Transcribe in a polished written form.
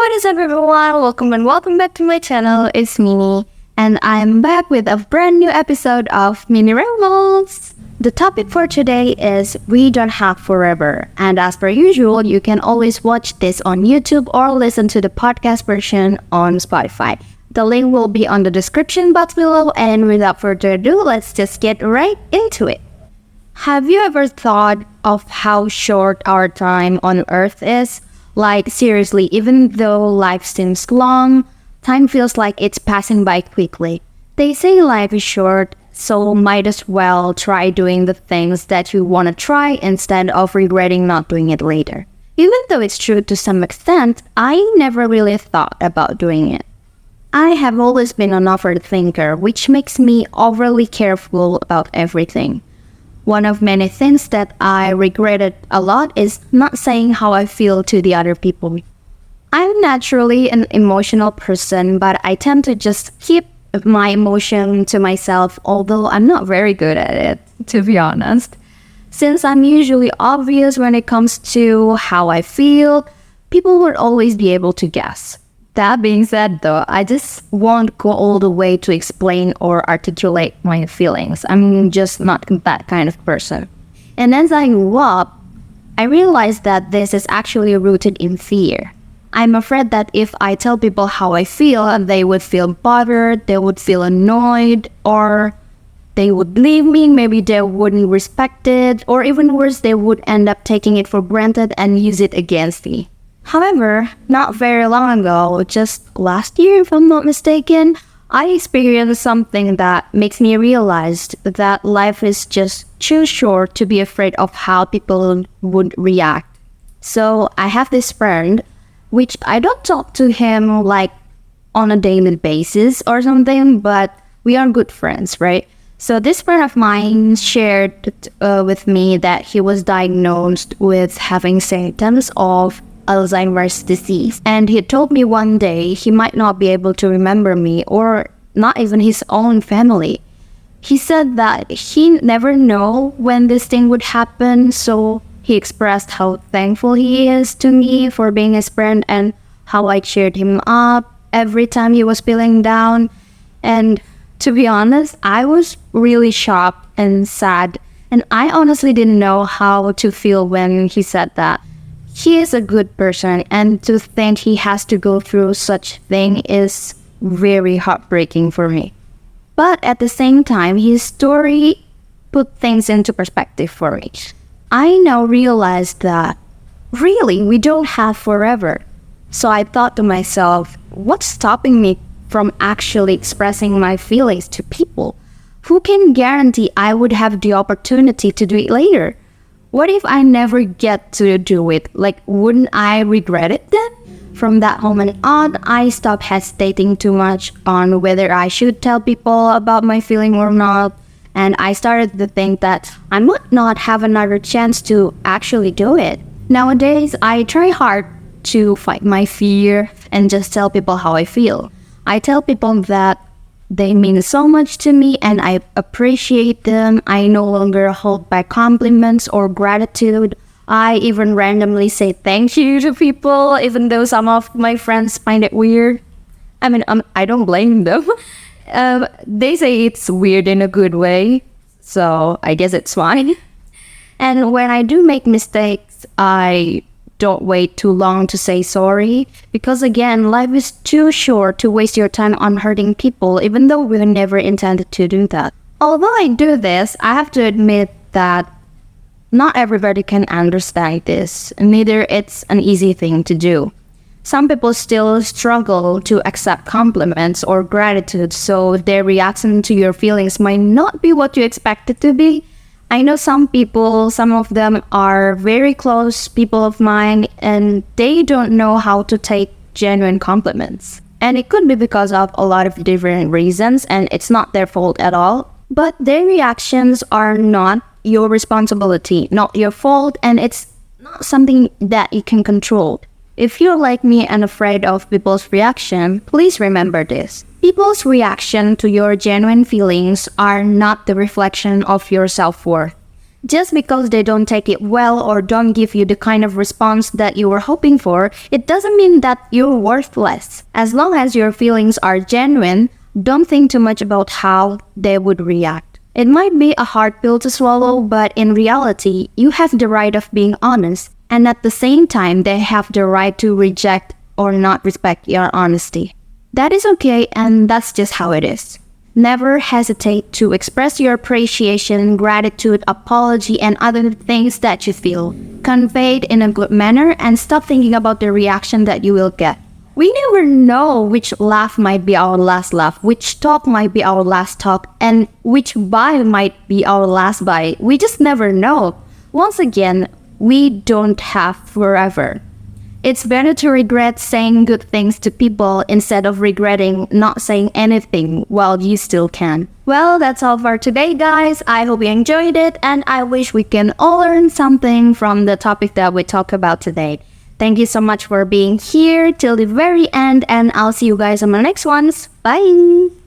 What is up, everyone? Welcome back to my channel. It's Mini, and I'm back with a brand new episode of Mini Rambles. The topic for today is We Don't Have Forever, and as per usual, you can always watch this on YouTube or listen to the podcast version on Spotify. The link will be on the description box below, and without further ado, let's just get right into it. Have you ever thought of how short our time on Earth is? Like, seriously, even though life seems long, time feels like it's passing by quickly. They say life is short, so might as well try doing the things that you want to try instead of regretting not doing it later. Even though it's true to some extent, I never really thought about doing it. I have always been an overthinker, which makes me overly careful about everything. One of many things that I regretted a lot is not saying how I feel to the other people. I'm naturally an emotional person, but I tend to just keep my emotion to myself, although I'm not very good at it, to be honest. Since I'm usually obvious when it comes to how I feel, people would always be able to guess. That being said, though, I just won't go all the way to explain or articulate my feelings. I'm just not that kind of person. And as I grew up, I realized that this is actually rooted in fear. I'm afraid that if I tell people how I feel, they would feel bothered, they would feel annoyed, or they would leave me, maybe they wouldn't respect it, or even worse, they would end up taking it for granted and use it against me. However, not very long ago, just last year if I'm not mistaken, I experienced something that makes me realize that life is just too short to be afraid of how people would react. So I have this friend, which I don't talk to him like on a daily basis or something, but we are good friends, right? So this friend of mine shared with me that he was diagnosed with having symptoms of Alzheimer's disease. And he told me one day he might not be able to remember me or not even his own family. He said that he never know when this thing would happen, so he expressed how thankful he is to me for being his friend and how I cheered him up every time he was feeling down. And to be honest, I was really shocked and sad, and I honestly didn't know how to feel when he said that. He is a good person, and to think he has to go through such thing is very heartbreaking for me. But at the same time, his story put things into perspective for me. I now realize that really we don't have forever. So I thought to myself, what's stopping me from actually expressing my feelings to people? Who can guarantee I would have the opportunity to do it later? What if I never get to do it? Like, wouldn't I regret it then? From that moment on, I stopped hesitating too much on whether I should tell people about my feeling or not. And I started to think that I might not have another chance to actually do it. Nowadays, I try hard to fight my fear and just tell people how I feel. I tell people that they mean so much to me and I appreciate them. I no longer hold back compliments or gratitude. I even randomly say thank you to people, even though some of my friends find it weird. I don't blame them. They say it's weird in a good way, so I guess it's fine. And when I do make mistakes, I don't wait too long to say sorry, because again, life is too short to waste your time on hurting people, even though we never intended to do that. Although I do this, I have to admit that not everybody can understand this, neither it's an easy thing to do. Some people still struggle to accept compliments or gratitude, so their reaction to your feelings might not be what you expect it to be. I know some people, some of them are very close people of mine, and they don't know how to take genuine compliments. And it could be because of a lot of different reasons, and it's not their fault at all. But their reactions are not your responsibility, not your fault, and it's not something that you can control. If you're like me and afraid of people's reaction, please remember this. People's reaction to your genuine feelings are not the reflection of your self-worth. Just because they don't take it well or don't give you the kind of response that you were hoping for, it doesn't mean that you're worthless. As long as your feelings are genuine, don't think too much about how they would react. It might be a hard pill to swallow, but in reality, you have the right of being honest, and at the same time, they have the right to reject or not respect your honesty. That is okay, and that's just how it is. Never hesitate to express your appreciation, gratitude, apology, and other things that you feel. Convey it in a good manner and stop thinking about the reaction that you will get. We never know which laugh might be our last laugh, which talk might be our last talk, and which buy might be our last buy. We just never know. Once again, we don't have forever. It's better to regret saying good things to people instead of regretting not saying anything while you still can. Well, that's all for today, guys. I hope you enjoyed it, and I wish we can all learn something from the topic that we talked about today. Thank you so much for being here till the very end, and I'll see you guys on my next ones. Bye!